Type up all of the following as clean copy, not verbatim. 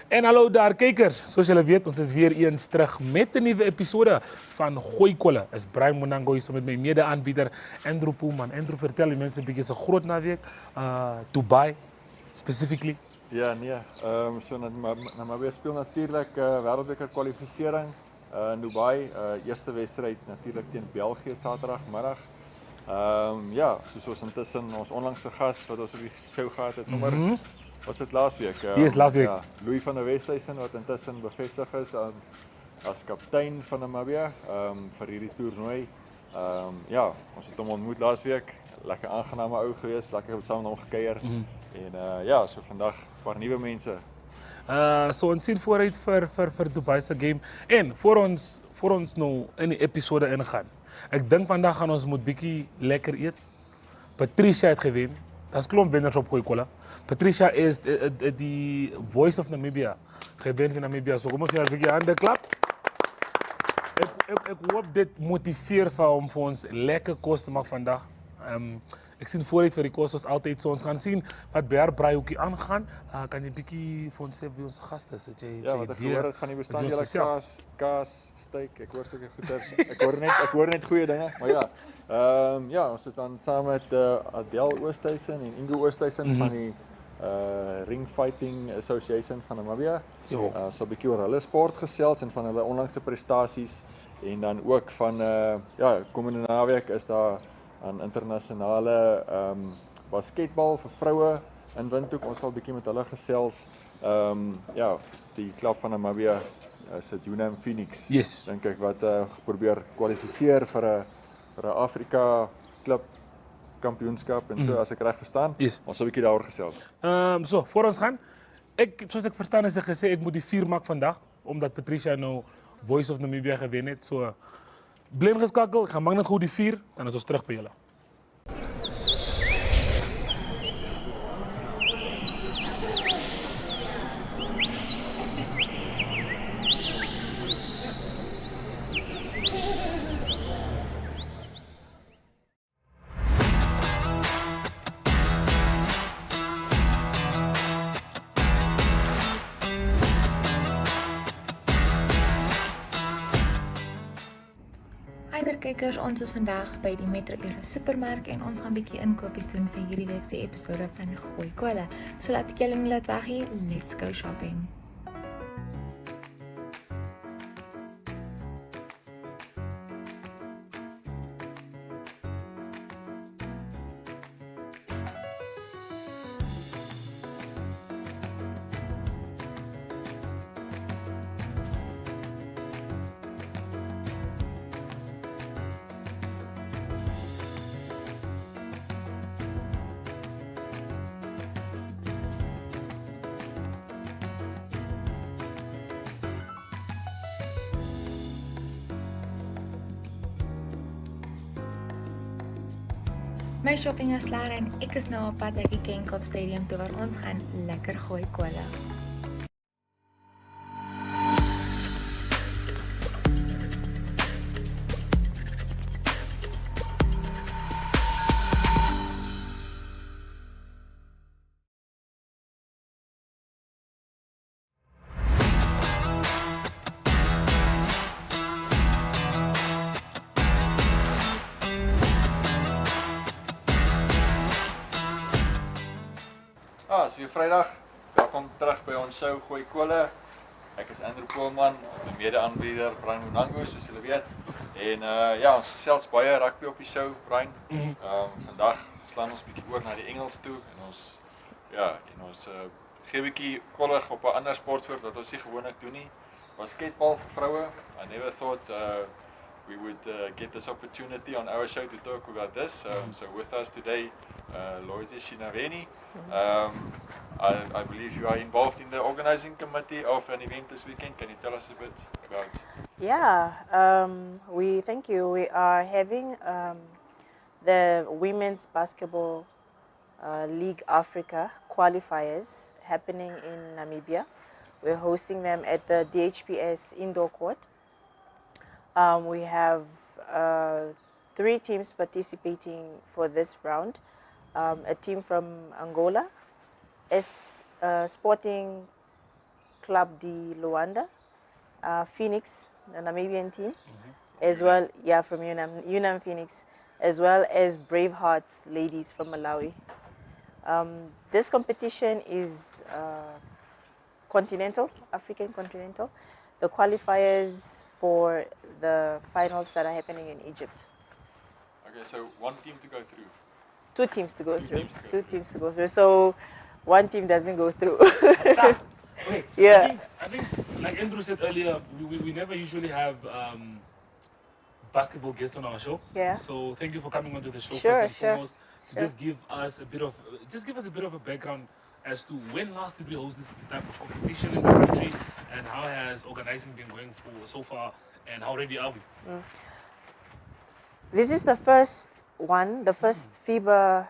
En hallo daar kijkers, zoals jullie weten, ons is weer eens terug met een nieuwe episode van Gooi Kolle. Is Brian Monango hier met mijn mede-aanbieder Andrew Poelman. Andrew, vertel je mensen een beetje zijn groot naweek, Dubai specifically. Ja, nee. So Namibia speel natuurlijk wereldbeker kwalificering in Dubai. Eerste wedstrijd natuurlijk tegen België zaterdagmiddag. Ja, soos intussen ons onlangse gas wat ons op die show gehad het, sommer was dit laas week. Yes, laas week. Ja, Louis van der Westhuizen wat intussen bevestig is as kaptein van Namibia vir hierdie toernooi. Ja, ons het hom ontmoet laas week. Lekker aangename ou geweest, lekker saam met hom gekuier. En ja, so vandag 'n paar nuwe mense. So ons sien vooruit vir Dubai se game. En voor ons nou in die episode ingaan. Ek dink vandag gaan ons moet bietjie lekker eet. Patricia het gewen. Daar's klomp wenners op Gooi Kolle. Patricia is die voice of Namibia. Gewen in Namibia. So kom ons hier 'n bietjie hande klap. Ek hoop dit motiveer vir hom vir ons lekker kos te maak vandag. Ek sien vooruit vir die kos soos altyd. So ons gaan sien wat by haar braaihoekie aangaan. Kan jy bietjie vir ons sê wie ons gaste is? Ja, wat ek gehoor het van die bestanddele kaas, steak, ek hoor sulke goeders. Ek hoor net goeie dinge, maar ja. Ja, ons is dan saam met Adel Oosthuizen en Ingo Oosthuizen van die Ring Fighting Association van Namibia. So 'n bietjie oor hulle sport gesels en van hulle onlangse prestasies en dan ook van ja, komende naweek is daar 'n internasionale basketbal vir vroue in Windhoek. Ons sal 'n bietjie met hulle gesels. Ja, die klub van Namibia is dit UNAM Phoenix. Yes. Dink ek wat probeer kwalifiseer vir 'n Afrika klub kampioenskap en so as ek reg verstaan. Yes. Ons sal 'n bietjie daaroor gesels. So, voor ons gaan. Soos ek verstaan is gesê ek moet die 4 maak vandag omdat Patricia nou Voice of Namibia gewen het. So bly ingeskakel, gaan maak net gou die 4 dan is ons terug by julle. Kykers, ons is vandag by die Metro Era supermark en ons gaan bietjie inkopies doen vir hierdie week se episode van Gooi Kolle. So laat ek julle nie laat wag nie, let's go shopping. My shopping is klaar en ek is nou op pad na die Kenkop Stadium toe waar ons gaan lekker gooi kolle. Is weer Vrydag. Welkom terug by ons show Gooi Kolle. Ek is Andrew Poelman, my mede-aanbieder Brian Monango, soos julle weet. En ja, ons gesels baie rugby op die show, Brian. Vandag slaan ons bietjie oor na die Engels toe en ons gee 'n bietjie kollig op 'n ander sportsoort wat ons nie gewoonlik doen nie. Basketbal vir vroue. I never thought we would get this opportunity on our show to talk about this. So with us today, Loise Shinaveni. I believe you are involved in the organizing committee of an event this weekend. Can you tell us a bit about? Yeah, thank you. We are having the Women's Basketball League Africa qualifiers happening in Namibia. We're hosting them at the DHPS indoor court. We have 3 teams participating for this round. A team from Angola, Sporting Club de Luanda, Phoenix, the Namibian team, as well, yeah, from UNAM Phoenix, as well as Bravehearts ladies from Malawi. This competition is continental, African continental. The qualifiers for the finals that are happening in Egypt. Okay, so one team to go through. Two teams to go Two through. teams to go Two through. teams to go through. So one team doesn't go through. Okay, Yeah. I think, like Andrew said earlier, we never usually have basketball guests on our show. Yeah. So thank you for coming onto the show Sure, first and sure, foremost. To sure. just give us a bit of a background as to when last did we host this type of competition in the country, and how has organizing been going for so far, and how ready are we? This is the first one, the first FIBA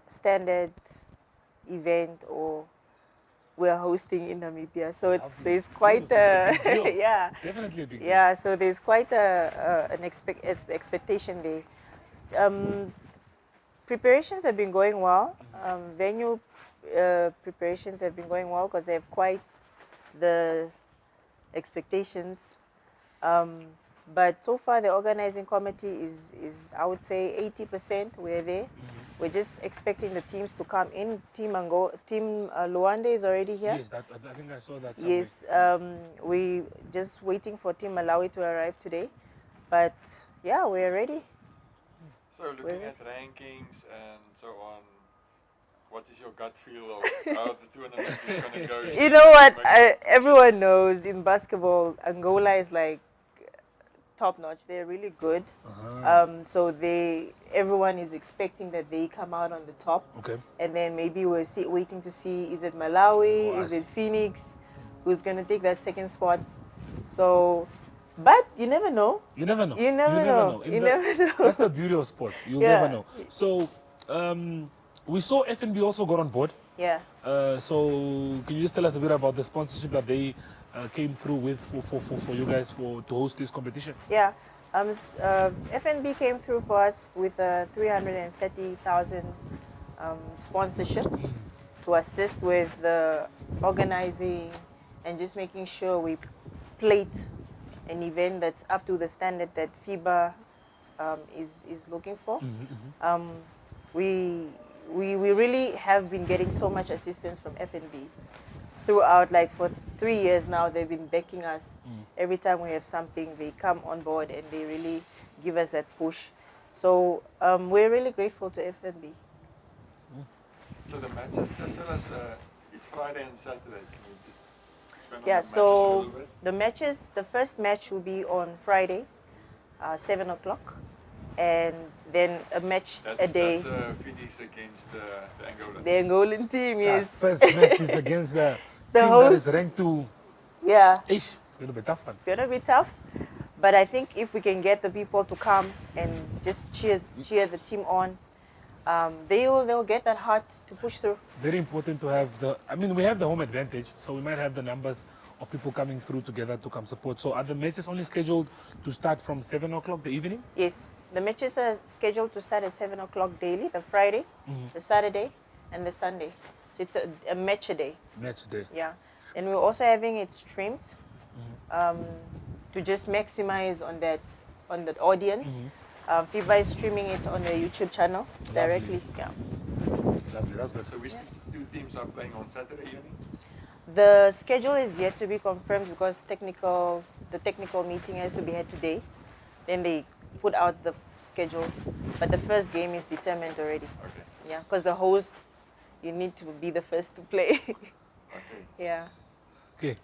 standard event or we're hosting in Namibia. So Lovely. there's quite Beautiful. It's a big deal. yeah. Definitely a big deal. Yeah, so there's quite an expectation there. Preparations have been going well. Venue preparations have been going well because they have quite the expectations. But so far, the organizing committee is I would say 80% we're there. We're just expecting the teams to come in. Team Luanda is already here. Yes, I think I saw that somewhere. Yes, we just waiting for Team Malawi to arrive today, but yeah, we're ready. So looking Where- at rankings and so on, what is your gut feel of how the tournament is going to go? You know what? Next- Everyone knows in basketball, Angola is like top notch. They're really good. So everyone is expecting that they come out on the top, Okay. and then maybe we're waiting to see, is it Malawi, Or is us. it Phoenix, who's gonna take that second spot. So, but you never know. You never know. You never know. In You the- never know. That's the beauty of sports. You'll Yeah. never know. So, we saw FNB also got on board. Yeah. So, can you just tell us a bit about the sponsorship that they came through with for you guys to host this competition? Yeah. FNB came through for us with a 330,000 sponsorship to assist with the organizing and just making sure we plate an event that's up to the standard that FIBA is looking for. We really have been getting so much assistance from FNB throughout, like for 3 years now. They've been backing us. Every time we have something, they come on board and they really give us that push. So we're really grateful to FNB. So the matches, just tell us, it's Friday and Saturday. Can you just expand on Yeah, the matches a so little bit? the matches, the first match will be on Friday, 7 o'clock, and then a match a day. That's Phoenix against the Angola. The Angolan team, That yes. first match is against the, The team that host. is ranked to. Yeah, Ish, it's going to be a tough one. it's gonna be tough, but I think if we can get the people to come and just cheer the team on, they'll get that heart to push through. Very important to have we have the home advantage, so we might have the numbers of people coming through together to come support. So are the matches only scheduled to start from 7 o'clock the evening? Yes, the matches are scheduled to start at 7 o'clock daily, the Friday, the Saturday, and the Sunday. So it's a match a day. Match day. Yeah, and we're also having it streamed to just maximize on that audience. FIBA is streaming it on their YouTube channel directly. Yeah. Lovely, that's good. So which two teams are playing on Saturday evening? The schedule is yet to be confirmed because the technical meeting has to be had today. Then they put out the schedule, but the first game is determined already. Okay. Yeah, because the host, you need to be the first to play. Okay. Yeah. Okay,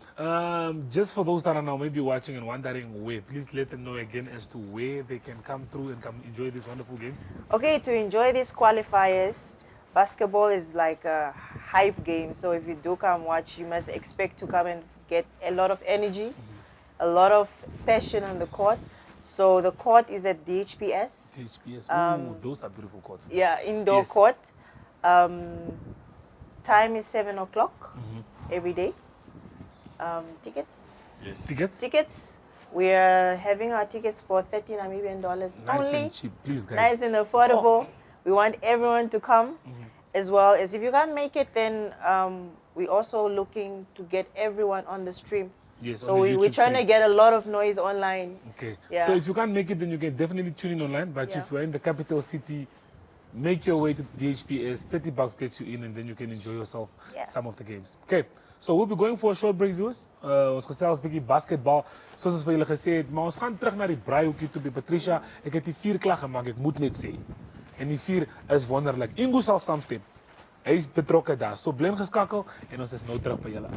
just for those that are now maybe watching and wondering where, please let them know again as to where they can come through and come enjoy these wonderful games. Okay, to enjoy these qualifiers, basketball is like a hype game. So if you do come watch, you must expect to come and get a lot of energy, a lot of passion on the court. So the court is at DHPS. THPS, those are beautiful courts. Yeah, indoor Yes. court. Time is 7 o'clock every day. Tickets. Yes. Tickets? Tickets. We are having our tickets for 30 Namibian dollars Nice only. and cheap, please guys. Nice and affordable. We want everyone to come, as well as if you can't make it, then we're also looking to get everyone on the stream. Yes, So on the we're YouTube trying to stream. get a lot of noise online. Okay. Yeah. So if you can't make it, then you can definitely tune in online. But Yeah. if you're in the capital city, make your way to DHPS. $30 gets you in, and then you can enjoy yourself Yeah. some of the games. Okay. So we'll be going for a short break, viewers. Ons gesels 'n bietjie basketbal, soos ons vir julle gesê het, maar ons gaan terug na die braaihoekie toe by Patricia. Ek het die 4 klaar gemaak, ek moet net sê. En die 4 is wonderlik. Ingo sal saamstem. Hy is betrokke daar. So bly geskakel en ons is nou terug by julle.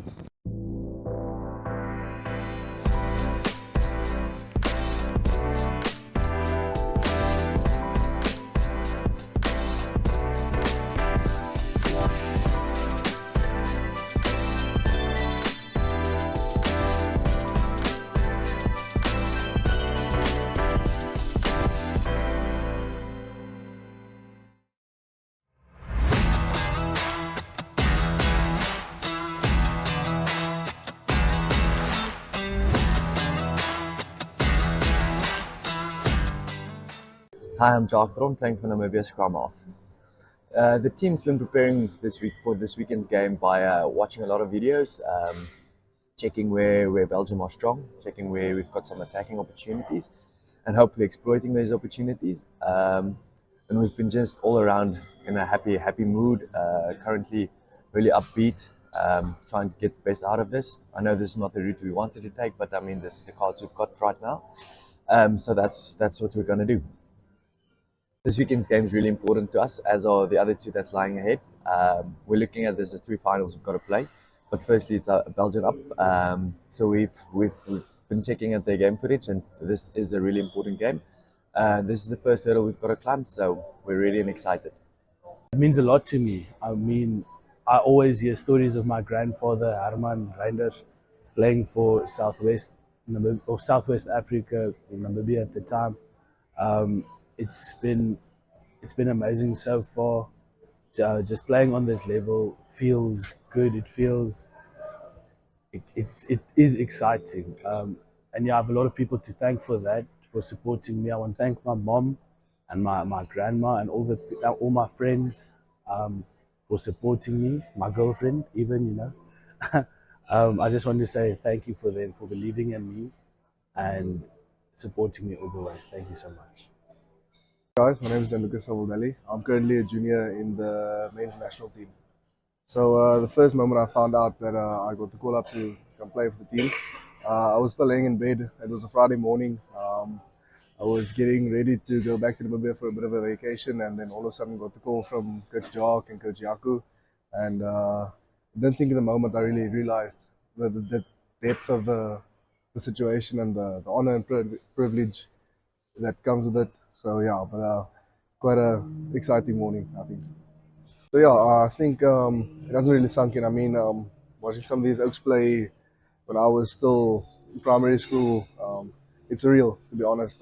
Hi, I'm Jafron, playing for Namibia Scrum Half. The team's been preparing this week for this weekend's game by watching a lot of videos, checking where Belgium are strong, checking where we've got some attacking opportunities, and hopefully exploiting those opportunities. And we've been just all around in a happy mood, currently really upbeat, trying to get the best out of this. I know this is not the route we wanted to take, but I mean, this is the cards we've got right now. So that's what we're going to do. This weekend's game is really important to us, as are the other 2 that's lying ahead. We're looking at this as 3 finals we've got to play. But firstly, it's Belgium up. So we've been checking at their game footage, and this is a really important game. This is the first hurdle we've got to climb, so we're really excited. It means a lot to me. I mean, I always hear stories of my grandfather, Herman Reinders, playing for Southwest Africa, in Namibia at the time. It's been amazing so far. Just playing on this level feels good. It is exciting. And yeah, I have a lot of people to thank for that, for supporting me. I want to thank my mom and my grandma and all my friends for supporting me. My girlfriend, even, you know. I just want to say thank you for them, for believing in me and supporting me all the way. Thank you so much. Guys, my name is Lucas Savoldelli. I'm currently a junior in the men's national team. So the first moment I found out that I got the call up to come play for the team, I was still laying in bed. It was a Friday morning. I was getting ready to go back to Namibia for a bit of a vacation, and then all of a sudden got the call from Coach Jock and Coach Yaku. And I didn't think in the moment I really realized the depth of the situation and the honor and privilege that comes with it. So yeah, but quite a exciting morning, I think. So yeah, I think it hasn't really sunk in. I mean, watching some of these Oaks play when I was still in primary school, it's surreal, to be honest.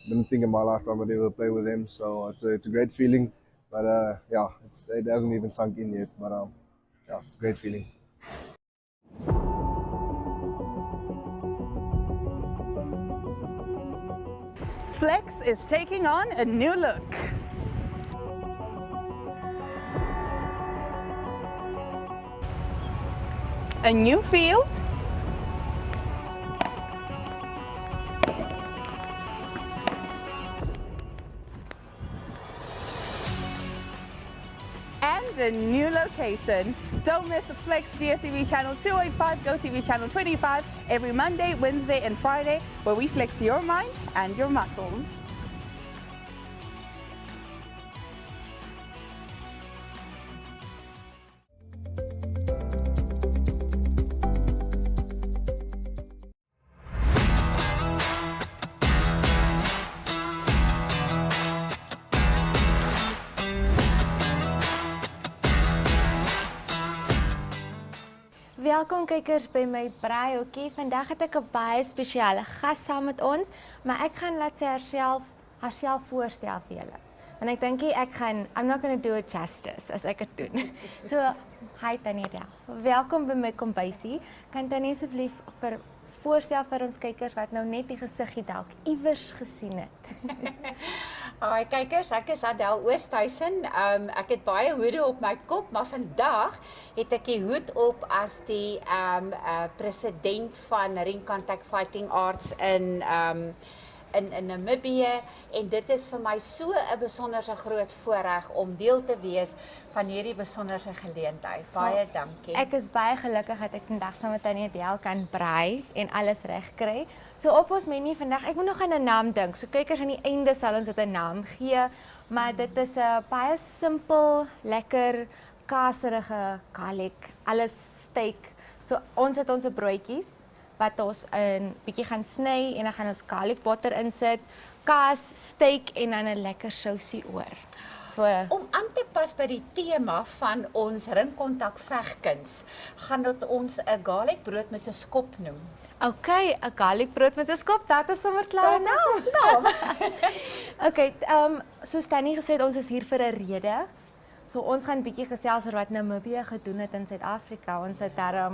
Didn't think in my lifetime I'd ever play with them, so it's a great feeling. But yeah, it hasn't even sunk in yet. But yeah, great feeling. Flex is taking on a new look. A new feel. And a new location. Don't miss Flex DSTV channel 285, GoTV channel 25 every Monday, Wednesday and Friday, where we flex your mind and your muscles. Welkom kykers by my braaihoekie. Vandag het ek 'n baie spesiale gas saam met ons, maar ek gaan laat sy haarself voorstel vir julle. Want ek dink I'm not going to do it justice as ek dit doen. So, hi Tanita. Welkom by my kombuisie. Kan Tanita asseblief voorstel vir ons kykers wat nou net die gesiggie dalk iewers gesien het. Hi kykers, ek is Adel Oosthuizen. Ek het baie hoede op my kop, maar vandag het ek die hoed op as die president van Ring Contact Fighting Arts in Namibië en dit is vir my so 'n besonderse groot voorreg om deel te wees van hierdie besonderse geleentheid. Baie dankie. Ek is baie gelukkig dat ek vandag saam met Tannie Adel kan brei en alles reg kry. So op ons menu vandag, ek moet nog aan 'n naam dink. So kykers aan die einde sal ons dit 'n naam gee, maar dit is 'n baie simpel, lekker kaserige garlic, alles steak. So ons het ons broodjies wat ons 'n bietjie gaan sny en dan gaan ons garlic butter insit, kaas, steak en dan 'n lekker sousie oor. So om aan te pas by die tema van ons ringkontak vegkuns, gaan dit ons 'n garlic brood met 'n skop noem. Okay, 'n garlic brood met 'n skop, dit is sommer klaar nou. Dit is ons naam. Okay, soos Tannie gesê het, ons is hier vir 'n rede. So ons gaan bietjie gesels oor wat Namibië gedoen het in Suid-Afrika. Ons het daar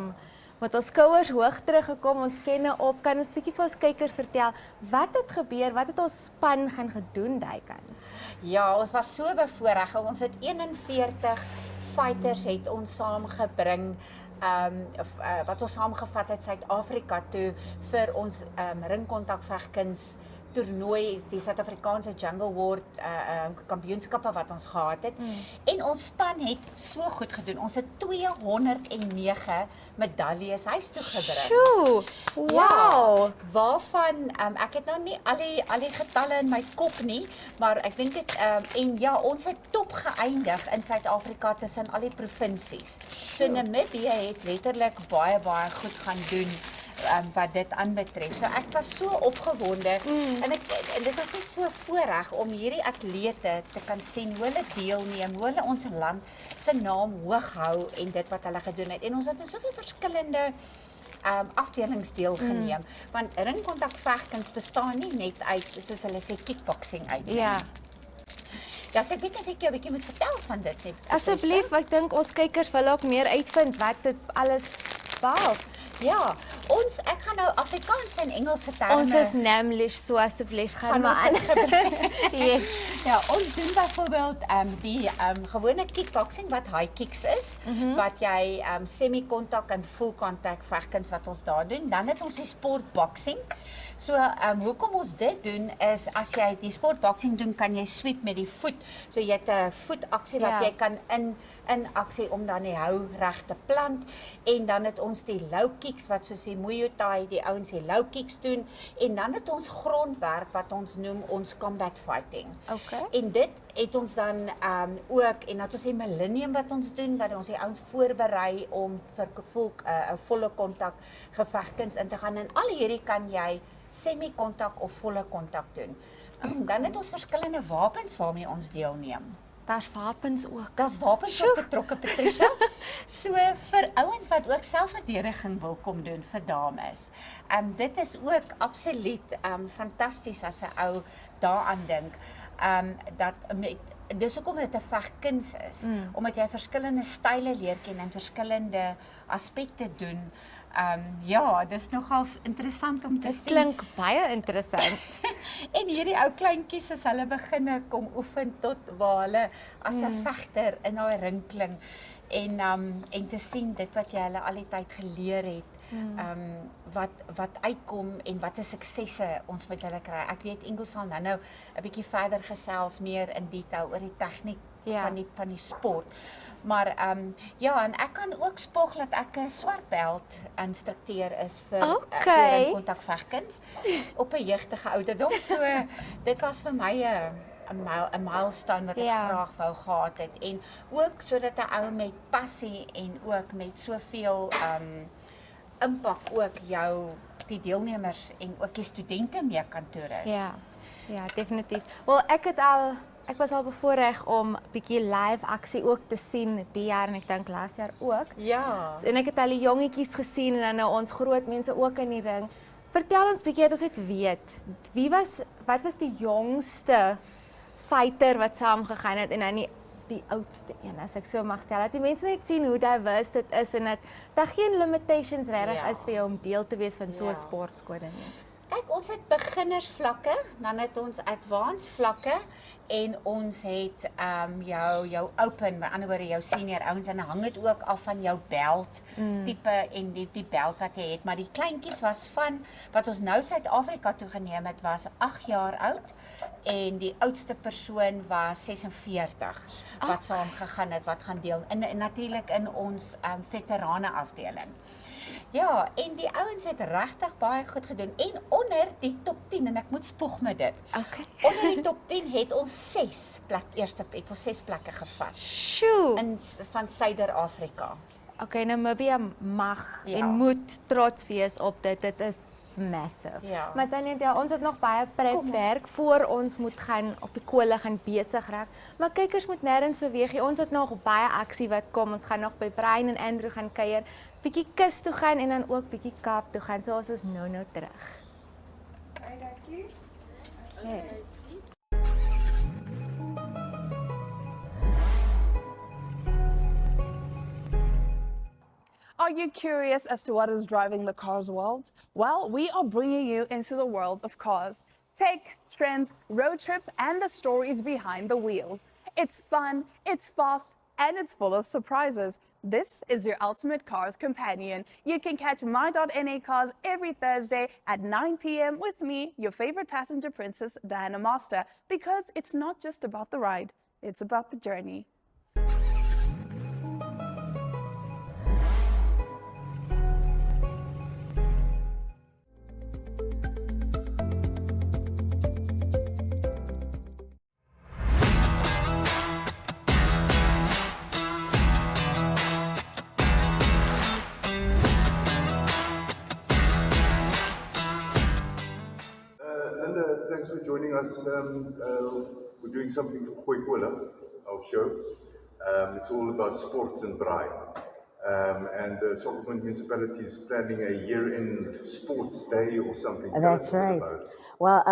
met ons skouers hoog teruggekom, ons kenne op. Kan ons bietjie vir ons kykers vertel wat het gebeur? Wat het ons span gaan gedoen daai kant? Ja, ons was so bevoorreg. Ons het 41 fighters het ons saamgebring wat ons saamgevat het Suid-Afrika toe vir ons ringkontak vegkuns toernooi, die Suid-Afrikaanse Jungle World kampioenskappe wat ons gehad het. En ons span het so goed gedoen. Ons het 209 medaljes huis toe gebring. Sjoe, wow. Ja, waarvan ek het nou nie al die getalle in my kop nie, maar ek dink dit en ja, ons het top geëindig in Suid-Afrika tussen al die provinsies. So Namibië het letterlik baie goed gaan doen wat dit aanbetref. So ek was so opgewonde en dit was net so 'n voorreg om hierdie atlete te kan sien hoe hulle deelneem, hoe hulle ons land se naam hoog hou en dit wat hulle gedoen het. En ons het in soveel verskillende afdelings deelgeneem, want ringkontak vegkuns bestaan nie net uit soos hulle sê kickboxing uit nie. Ja. Ja, so ek weet nie of ek jou 'n bietjie moet vertel van dit nie. Asseblief, ek dink ons kykers wil ook meer uitvind wat dit alles behels. Ja, ek gaan nou Afrikaans en Engelse terme. Ons is Namlish, so asseblief gaan maar aan. Yes. Ja, ons doen byvoorbeeld die gewone kickboxing wat high kicks is, wat jy semi-kontak en full kontak vegkuns wat ons daar doen. Dan het ons die sportboxing. So hoekom ons dit doen is as jy die sportboxing doen, kan jy sweep met die voet. So jy het 'n voetaksie wat jy kan in aksie om dan die hou reg te plant en dan het ons die low kicks wat soos die Muay Thai, die ouens die low kicks doen en dan het ons grondwerk wat ons noem ons combat fighting. Okay. En dit het ons dan ook en dat ons die millennium wat ons doen wat ons die ouens voorberei om vir 'n volle kontak gevegkuns in te gaan en al hierdie kan jy semi-kontak of volle kontak doen. Dan het ons verskillende wapens waarmee ons deelneem. Daar's wapens ook. Daar's wapens ook betrokke, Patricia. So vir ouens wat ook selfverdediging wil kom doen vir dames. Dit is ook absoluut fantasties as 'n ou daaraan dink. Dis hoekom dit 'n vegkuns is, omdat jy verskillende style leer ken en verskillende aspekte doen. Ja, dis nogals interessant om te sien. Dit klink baie interessant. En hierdie ou kleintjies as hulle begin kom oefen tot waar hulle as 'n vegter in daai ring kling en te sien dit wat jy hulle al die tyd geleer het. Wat uitkom en watter suksesse ons met hulle kry. Ek weet Ingo sal nou 'n bietjie verder gesels meer in detail oor die tegniek van die sport. Maar ja, en ek kan ook spog dat ek 'n swart belt instrukteur is vir ringkontak vegkuns op 'n jeugtige ouderdom. So dit was vir my 'n milestone wat ek graag wou gehad het en ook sodat 'n ou met passie en ook met soveel impak ook die deelnemers en ook die studente mee kan toerus. Ja, definitief. Wel, ek was al bevoorreg om 'n bietjie live aksie ook te sien die jaar en ek dink laas jaar ook. Ja. So, en ek het al die jongetjies gesien en dan nou ons groot mense ook in die ring. Vertel ons bietjie dat ons dit weet. Wat was die jongste fighter wat saamgegaan het en dan die oudste een, as ek so mag stel, dat die mense net sien hoe diverse dit is en dat daar geen limitations regtig is vir jou om deel te wees van so 'n sportskode nie. Kyk, ons het beginnersvlakke, dan het ons advanced vlakke en ons het jou open, met ander woorde jou senior ouens, en dan hang dit ook af van jou belt tipe en die belt wat jy het. Maar die kleintjies was van wat ons nou Suid-Afrika toe geneem het, was 8 jaar oud en die oudste persoon was 46 wat saam gegaan het, wat gaan deel en natuurlik in ons veterane afdeling. Ja, en die ouens het regtig baie goed gedoen. En onder die top 10, en ek moet spoeg met dit. Okay. Onder die top 10 het ons 6 plekke gevat. Sjoe. Van Suider-Afrika. Okay, Namibia mag Ja. en moet trots wees op dit. Dit is massive. Ja. Maar dan net ons het nog baie prepwerk voor ons moet gaan op die kolle gaan besig raak. Maar kykers moet nêrens beweeg nie. Ons het nog baie aksie wat kom. Ons gaan nog by Brian en Andrew gaan kuier, bietjie kus toe gaan en dan ook bietjie Kaap toe gaan. So ons is nou terug. Baie dankie. Okay. Are you curious as to what is driving the cars world? Well, we are bringing you into the world of cars. Tech, trends, road trips, and the stories behind the wheels. It's fun, it's fast, and it's full of surprises. This is your ultimate cars companion. You can catch My.NA Cars every Thursday at 9 p.m. with me, your favorite passenger princess, Diana Master, because it's not just about the ride, it's about the journey. Linda, thanks for joining us. We're doing something for Gooi Kolle, our show. It's all about sports and braai. And the Swakopmund municipality is planning a year-end sports day or something. That's right. Well,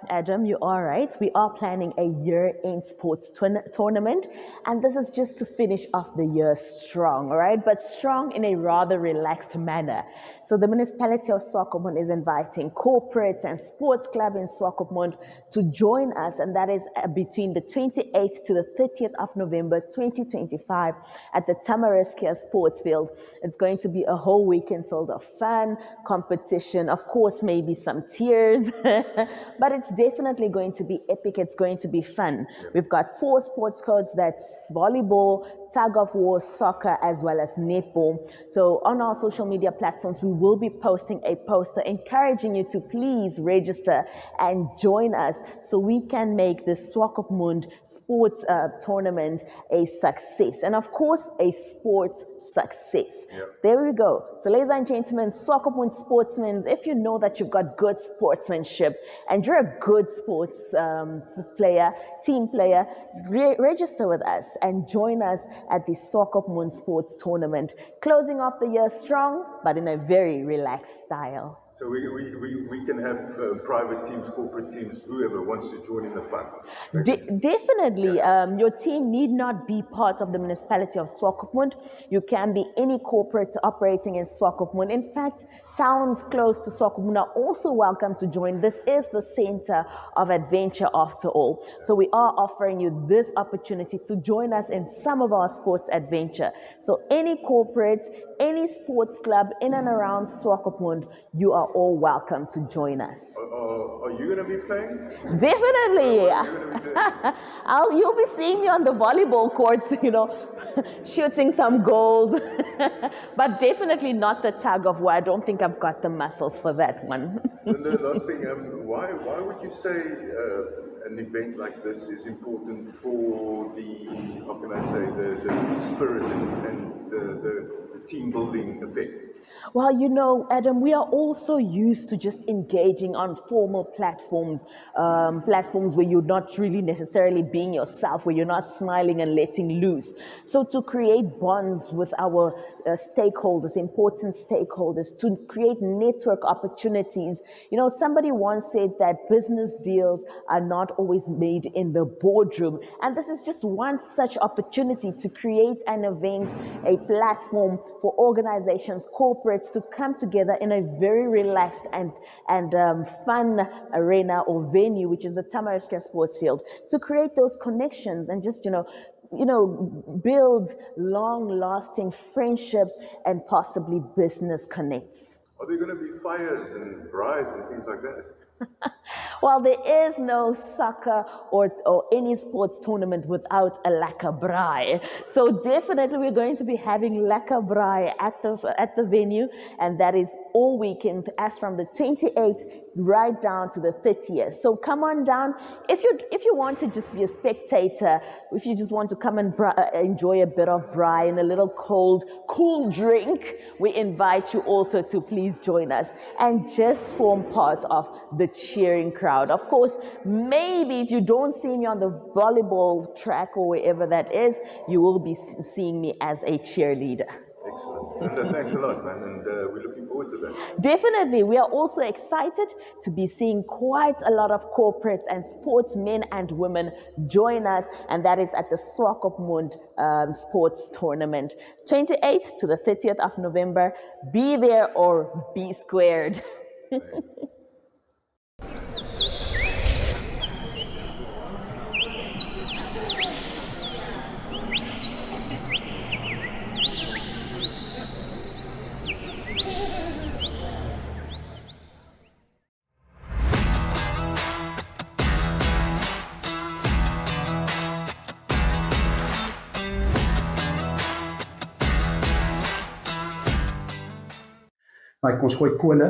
Adam, you are right. We are planning a year-end sports tournament, and this is just to finish off the year strong, all right? But strong in a rather relaxed manner. So the municipality of Swakopmund is inviting corporates and sports club in Swakopmund to join us, and that is between the 28th to the 30th of November 2025 at the Tamariskia Sports Field. It's going to be a whole weekend filled of fun, competition, of course, maybe some tears. But it's definitely going to be epic. It's going to be fun. We've got 4 sports codes. That's volleyball, tug of war, soccer, as well as netball. So on our social media platforms, we will be posting a poster encouraging you to please register and join us so we can make the Swakopmund sports tournament a success. And of course, a sports success. There we go. So ladies and gentlemen, Swakopmund sportsmen, if you know that you've got good sportsmanship, and you're a good sports player, team player, register with us and join us at the Swakopmund Sports Tournament, closing off the year strong, but in a very relaxed style. So we can have private teams, corporate teams, whoever wants to join in the fun. Definitely. Your team need not be part of the municipality of Swakopmund. You can be any corporate operating in Swakopmund. In fact, towns close to Swakopmund are also welcome to join. This is the center of adventure after all. So we are offering you this opportunity to join us in some of our sports adventure. So any corporate, any sports club in and around Swakopmund, you are all welcome to join us. Are you going to be playing? Definitely. You'll be seeing me on the volleyball courts, you know, shooting some goals. But definitely not the tug of war. I don't think I've got the muscles for that one. And the last thing, why would you say an event like this is important for the, how can I say, the spirit and the team building effect? Well, you know, Adam, we are also used to just engaging on formal platforms, platforms where you're not really necessarily being yourself, where you're not smiling and letting loose. So to create bonds with our stakeholders, important stakeholders, to create network opportunities. You know, somebody once said that business deals are not always made in the boardroom. And this is just one such opportunity to create an event, a platform for organizations, corporate corporates to come together in a very relaxed and fun arena or venue, which is the Tamariskia Sports Field, to create those connections and just, build long-lasting friendships and possibly business connects. Are there going to be fires and braais and things like that? Well, there is no soccer or any sports tournament without a lekker braai. So definitely we're going to be having lekker braai at the venue, and that is all weekend, as from the 28th right down to the 30th. So come on down. If you want to just be a spectator, if you just want to come and enjoy a bit of braai and a little cool drink, we invite you also to please join us and just form part of the cheering crowd. Of course, maybe if you don't see me on the volleyball track or wherever that is, you will be seeing me as a cheerleader. Excellent. Linda, thanks a lot, man, and we're looking forward to that. Definitely. We are also excited to be seeing quite a lot of corporates and sportsmen and women join us, and that is at the Swakopmund Sports Tournament, 28th to the 30th of November. Be there or be squared. Maar ons gooi kole,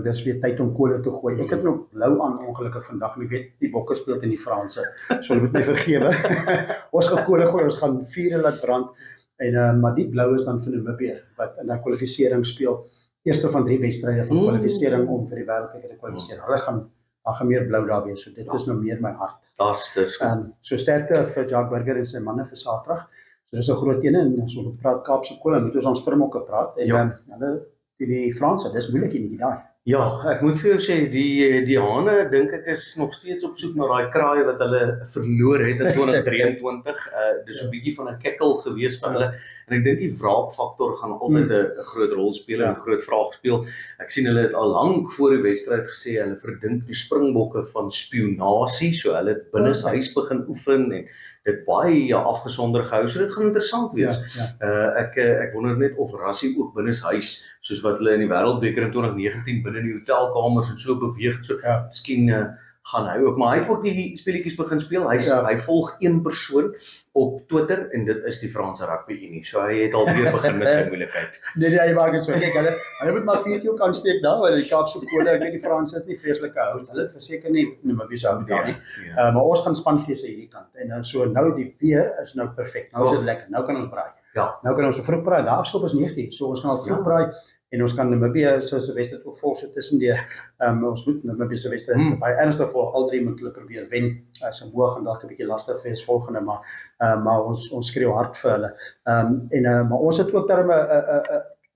dis weer tyd om kole te gooi. Ek het nog blou aan ongelukkig vandag, en ek weet die bokke speel in die Franse, so hulle moet my vergewe. Ons gaan kole gooi, ons gaan vure laat brand, en maar die blou is dan vir Namibië, wat in die kwalifisering speel. Eerste van 3 wedstryde van kwalifisering om vir die wêreldbeker te kwalifiseer. Hulle gaan meer blou daar wees, so dit is nou meer my hart. Dis So sterkte vir Jacques Burger en sy manne vir Saterdag. So dis 'n groot ene, en as ons praat Kaapse kole, moet ons aan Springbokke praat, en hulle die Franse, dis moeilik hierdie daai. Ja, ek moet vir jou sê, die Hane, dink ek, is nog steeds op soek na daai kraai wat hulle verloor het in 2023. Dis 'n bietjie van 'n kekkel gewees van hulle, en ek dink die wraakfaktor gaan altyd 'n groot rol speel en 'n groot vraag speel. Ek sien hulle het al lank voor die wedstryd gesê, hulle verdink die Springbokke van spionasie, so hulle het binneshuis begin oefen, en dit baie afgesonder gehou, so dit gaan interessant wees. Ek wonder net of Rassie ook binneshuis, soos wat hulle in die Wêreldbeker in 2019 binne die hotelkamers en so beweeg, so miskien gaan hy ook, maar hy het ook die speletjies begin speel. Hy volg een persoon op Twitter, en dit is die Franse Rugby Unie, so hy het alweer begin met sy moeilikheid. Nee, hy maak dit so. Kyk, hulle moet maar 4 ook aansteek daar, want die Kaapse kole, ek weet die Franse het nie vreeslike hout. Hulle het verseker nie Namibië hou daar nie. Maar ons gaan spangees hierdie kant. En so nou die weer is nou perfek. Nou is dit lekker. Nou kan ons braai. Nou kan ons vroeg braai. Daar skop is 9:00. So ons gaan al vroeg braai. En ons kan Namibië se wedstryd ook volg, so tussendeur. Ons moet Namibië se wedstryd baie ernstig volg. Al 3 moet hulle probeer wen. Samoa gaan dalk 'n bietjie lastig wees volgende, maar ons skreeu hard vir hulle. Maar ons het ook daarmee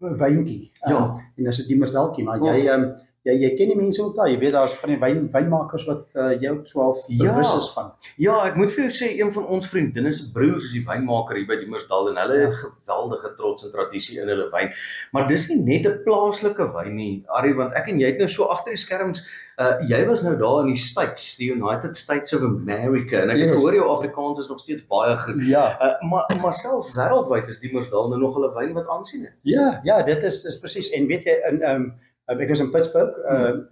'n wyntjie. En dis 'n Diemersdalkie, maar jy ken die mense ook daar. Jy weet daar's van die wynmakers wat jy ook so half bewus is van. Ja, ek moet vir jou sê, een van ons vriendinne se broers is die wynmaker hier by Diemersdal, en hulle het geweldige trots en tradisie in hulle wyn. Maar dis nie net 'n plaaslike wyn nie, Arie, want ek en jy het nou so agter die skerms, jy was nou daar in die States, die United States of America, en ek het gehoor jou Afrikaans is nog steeds baie goed. Maar self wêreldwyd is Diemersdal nou nog hulle wyn wat aansien het. Ja, dit is presies. En weet jy, ek was in Pittsburgh,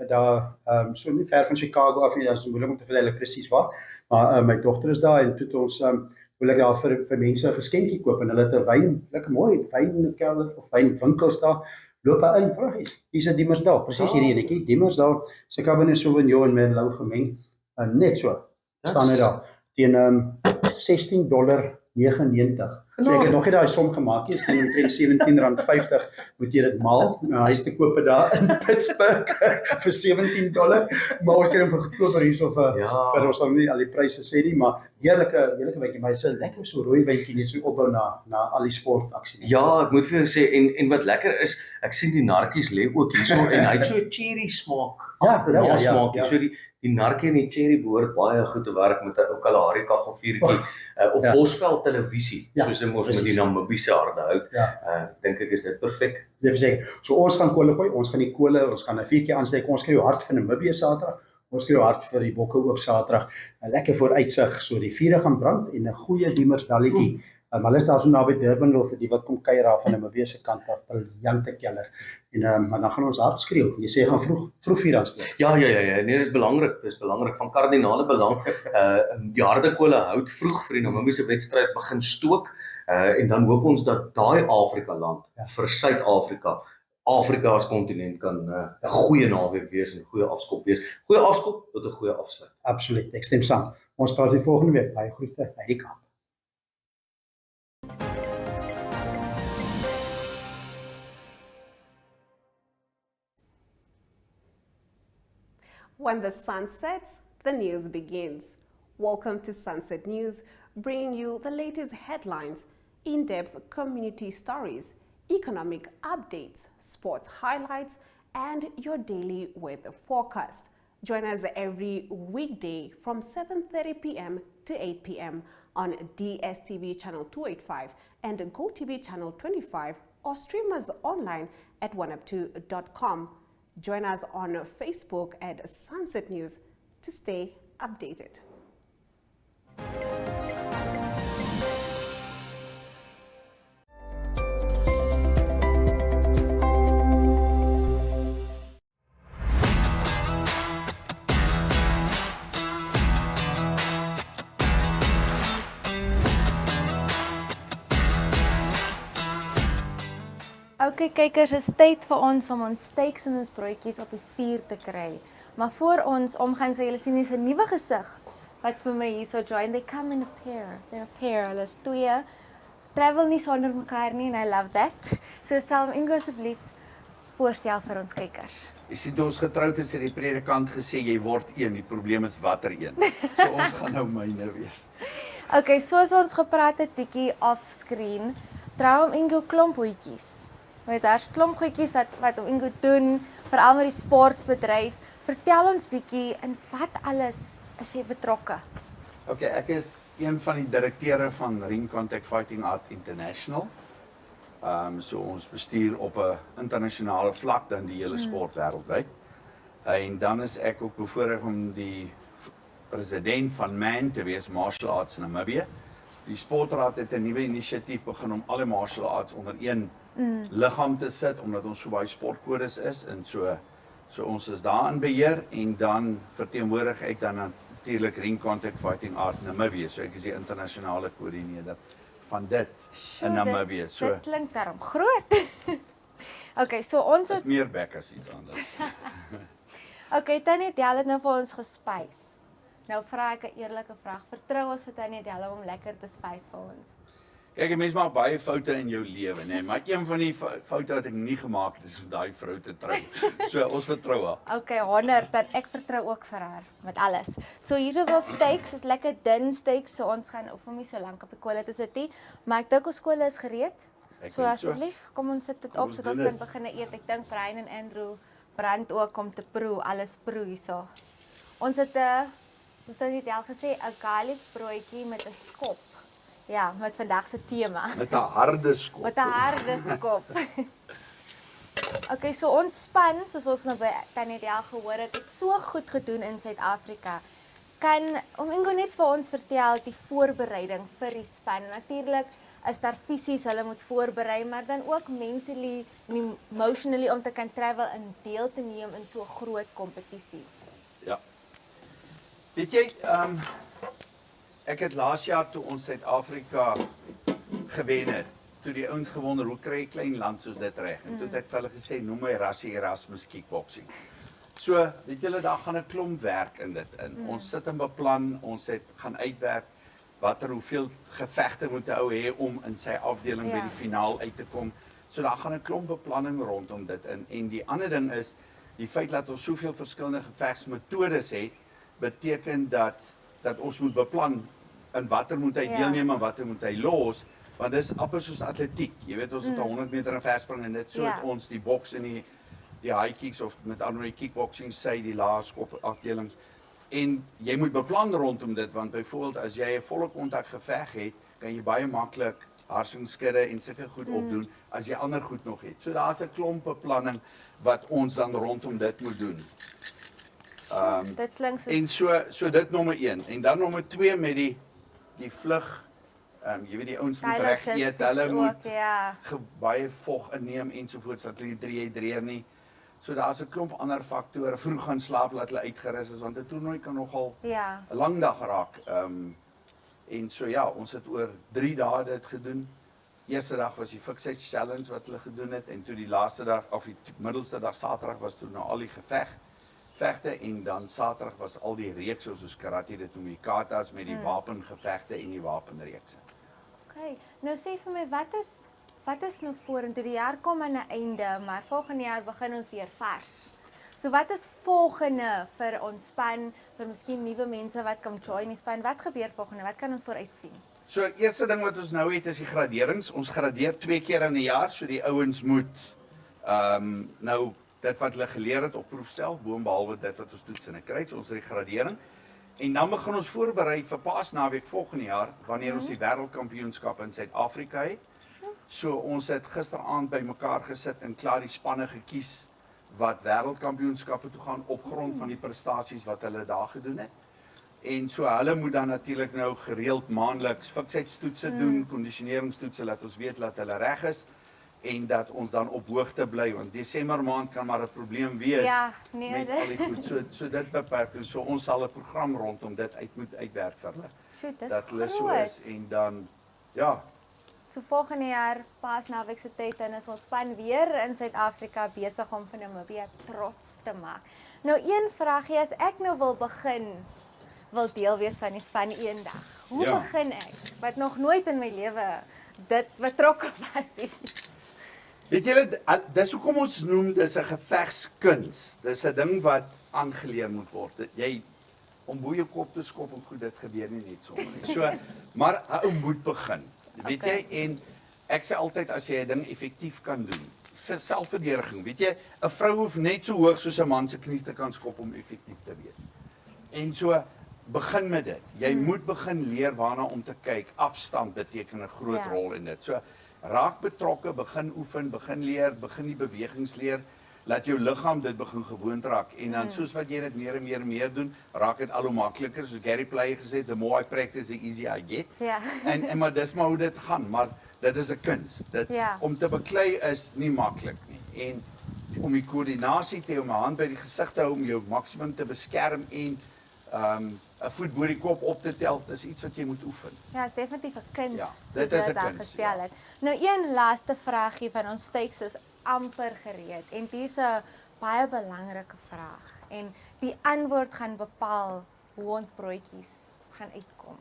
daar so nie ver van Chicago af, dat is moeilik om te vertel presies waar, maar my dogter is daar, en toe het ons wil ek daar vir mense 'n geskenkie koop, en hulle het 'n wyn, lekker mooi wynkelder of wynwinkels daar, loop hy in, vraag is, hier is Diemersdal, presies hierdie enetjie, Diemersdal, se Cabernet Sauvignon en Merlot gemeng, net so, staan hy daar, teen $16.99. So ek het nog nie daai som gemaak nie, is teen omtrent R17.50 moet jy dit maal. Hy is te koop daar in Pittsburgh vir $17, maar ons kan hom vir goedkoper hierso vir ons sal nie al die pryse sê nie, maar heerlike wyntjie, maar hy's 'n lekker so rooi wyntjie net so opbou na al die sportaksie. Ja, ek moet vir jou sê, en wat lekker is, ek sien die narkies lê ook hierso, en hy het so 'n cherry smaak. Ja. So die narkie en die cherry behoort baie goed te werk met 'n ou Kalahari kaggelvuurtjie of Bosveld televisie, soos 'n dink ons moet die Namibiese aarde hou. Dink ek is dit perfek. Dit verseker. So ons gaan kolle gooi, ons gaan die kolle, ons gaan 'n vuurtjie aansteek. Ons kry jou hart vir Namibië Saterdag. Ons kry jou hart vir die bokke ook Saterdag. 'n Lekker vooruitsig, so die vure gaan brand en 'n goeie diemersdalletjie. Hulle is daar so naby Durban wil vir die wat kom kuier af van 'n Namibië se kant af, briljante keller. En maar dan gaan ons hard skreeu. Jy sê gaan vroeg vuur aansteek. Ja, nee, dis belangrik, van kardinale belang. Die harde kolle hout vroeg vir die Namibiese wedstryd begin stook. En dan hoop ons dat daai Afrika land vir Suid-Afrika, Afrika as kontinent kan 'n goeie naweek wees en 'n goeie afskop wees. Goeie afskop tot 'n goeie afsluit. Absoluut, ek stem saam. Ons praat die volgende week. Baie groete uit die Kaap. When the sun sets, the news begins. Welcome to Sunset News, bringing you the latest headlines, in-depth community stories, economic updates, sports highlights, and your daily weather forecast. Join us every weekday from 7:30 p.m. to 8 p.m. on DSTV channel 285 and GoTV channel 25, or stream us online at oneup2.com. Join us on Facebook at Sunset News to stay updated. Okay, kykers, is tyd vir ons om ons steaks en ons broodjies op die vuur te kry. Maar voor ons omgaan, sê julle sien hier's 'n nuwe gesig wat vir my hierso join. They come in a pair. They're a pair. Hulle is twee. Travel nie sonder mekaar nie, and I love that. So stel Ingo asseblief voorstel vir ons kykers. Jy sien toe ons getroud is, het die predikant gesê jy word een, die probleem is watter een. So ons gaan nou myne wees. Okay, soos ons gepraat het bietjie off-screen, trou Ingo klomp hoetjies. Weet daar's klomp goedjies wat Ingo doen, veral met die sportbedryf. Vertel ons bietjie in wat alles is jy betrokke? Okay, ek is een van die direkteure van Ring Contact Fighting Art International. So ons bestuur op 'n internasionale vlak dan die hele sport wêreldwyd. En dan is ek ook bevoorreg om die president van MAN te wees, Martial Arts Namibia. Die sportraad het 'n nuwe inisiatief begin om alle martial arts onder een liggaam te sit, omdat ons so baie sportkodes is en so ons is daar in beheer en dan verteenwoordig ek dan natuurlik Ring Contact Fighting Art Namibia, so ek is die internasionale koördineerder van dit in Namibia. So dit klink daarom groot. Okay, so ons het meer bek as iets anders. Okay, Tannie Del het nou vir ons gespys. Nou vra ek 'n eerlike vraag. Vertrou ons vir Tannie Del om lekker te spys vir ons? Kyk, 'n mens maak baie foute in jou lewe, né? Maar een van die foute wat ek nie gemaak het is om daai vrou te trou. So ons vertrou haar. Okay, 100, dat ek vertrou ook vir haar met alles. So hier is ons steaks, is lekker dun steaks, so ons gaan hoef hom nie so lank op die kolle te sit nie, maar ek dink ons kolle is gereed. So asseblief, kom ons sit dit op sodat ons kan begin eet. Ek dink Brian en Andrew brand ook om te proe, alles proe hierso. Ons het soos dit al gesê, 'n garlic broodjie met 'n skop. Ja, met vandag se tema. Met 'n harde skop. Met 'n harde skop. Okay, so ons span, soos ons nou by Tannie Del gehoor het so goed gedoen in Suid-Afrika. Kan Ingo net vir ons vertel die voorbereiding vir die span? Natuurlik is daar fisies, hulle moet voorberei, maar dan ook mentally en emotionally om te kan travel en deel te neem in so 'n groot kompetisie. Ja. Weet jy, ek het laas jaar toe ons Suid-Afrika gewen het, toe die ouens gewonder, hoe kry 'n klein land soos dit reg? En toe het ek vir hulle gesê, noem my Rassie Erasmus kickboxing. So, weet julle, daar gaan 'n klomp werk in dit in. Ons sit en beplan, ons het gaan uitwerk hoeveel gevegte moet 'n ou hê om in sy afdeling by die finaal uit te kom. So daar gaan 'n klomp beplanning rondom dit in. En die ander ding is, die feit dat ons soveel verskillende gevegsmetodes het, beteken dat ons moet beplan in watter moet hy deelneem en watter moet hy los, want dis amper soos atletiek. Jy weet, ons het 100 meter in verspring en dit so het ons die boks en die high kicks of met ander die kickboxing sy die lae skop afdelings. En jy moet beplan rondom dit, want byvoorbeeld as jy 'n volle kontak geveg het, kan jy baie maklik harsingskudde en sulke goed opdoen as jy ander goed nog het. So daar's 'n klomp beplanning wat ons dan rondom dit moet doen. Dit klink En so dit nommer 1 en dan nommer 2 met die vlug. Jy weet die ouens moet reg eet, hulle moet baie vog inneem ensovoorts dat hulle nie dreer nie. So daar's 'n klomp ander faktore. Vroeg gaan slaap laat hulle uitgerus is want 'n toernooi kan nogal 'n lang dag raak. En so ja, ons het oor 3 dae dit gedoen. Eerste dag was die Fixed Challenge wat hulle gedoen het en toe die laaste dag of die middelste dag Saterdag was toe nou al die vegte en dan Saterdag was al die reekse soos karate dit noem die katas met die wapengevegte en die wapenreekse. Okay, nou sê vir my wat is nou vorentoe? Die jaar kom aan 'n einde, maar volgende jaar begin ons weer vars. So wat is volgende vir ons span, vir miskien nuwe mense wat kom join die span? Wat gebeur volgende? Wat kan ons vooruit sien? So eerste ding wat ons nou het is die graderings. Ons gradeer 2 keer in 'n jaar, so die ouens moet nou dit wat hulle geleer het op proefstel, boonbehalwe dit wat ons toets en kry, so ons die gradering. En dan begin ons voorberei vir Paasnaweek volgende jaar wanneer ons die wêreldkampioenskap in Suid-Afrika het. So ons het gisteraand bymekaar gesit en klaar die spanne gekies wat wêreldkampioenskappe toe gaan op grond van die prestasies wat hulle daar gedoen het. En so hulle moet dan natuurlik nou gereeld maandeliks fiksheidstoetse doen, kondisioneringstoetse laat ons weet dat hulle reg is en dat ons dan op hoogte bly want Desember maand kan maar 'n probleem wees met al die goed. So dit beperk en so ons sal 'n program rondom dit moet uitwerk vir hulle. Dat hulle so is en dan ja. So volgende jaar Paasnaweek se tyd en is ons span weer in Suid-Afrika besig om vir Namibië trots te maak. Nou een vraagie as ek nou wil deel wees van die span eendag. Hoe begin ek? Wat nog nooit in my lewe dit betrokke was nie. Weet julle, dis hoekom ons noem dis 'n gevegskuns. Dis 'n ding wat aangeleer moet word. Jy om bo jou kop te skop en goed dit gebeur nie net sommer nie. So maar 'n ou moet begin. Weet jy en ek sê altyd as jy 'n ding effektief kan doen vir selfverdediging, weet jy, 'n vrou hoef net so hoog soos 'n man se knie te kan skop om effektief te wees. En so begin met dit. Jy moet begin leer waarna om te kyk. Afstand beteken 'n groot rol in dit. So raak betrokke, begin oefen, begin leer, begin die bewegings leer, laat jou liggaam dit begin gewoond raak en dan soos wat jy dit meer en meer doen, raak dit al hoe makliker. Soos Gary Player gesê het, the more I practice, the easier I get. En maar dis maar hoe dit gaan, maar dit is 'n kuns. Dit om te beklei is nie maklik nie. En om die koördinasie te hou, om 'n hand by die gesig te hou om jou maksimum te beskerm en 'n voet bo die kop op te tel, dis iets wat jy moet oefen. Ja, is definitief 'n kuns. Ja, dit is 'n kuns. Nou een laaste vraagie van ons teks is amper gereed en dis 'n baie belangrike vraag en die antwoord gaan bepaal hoe ons broodjies gaan uitkom.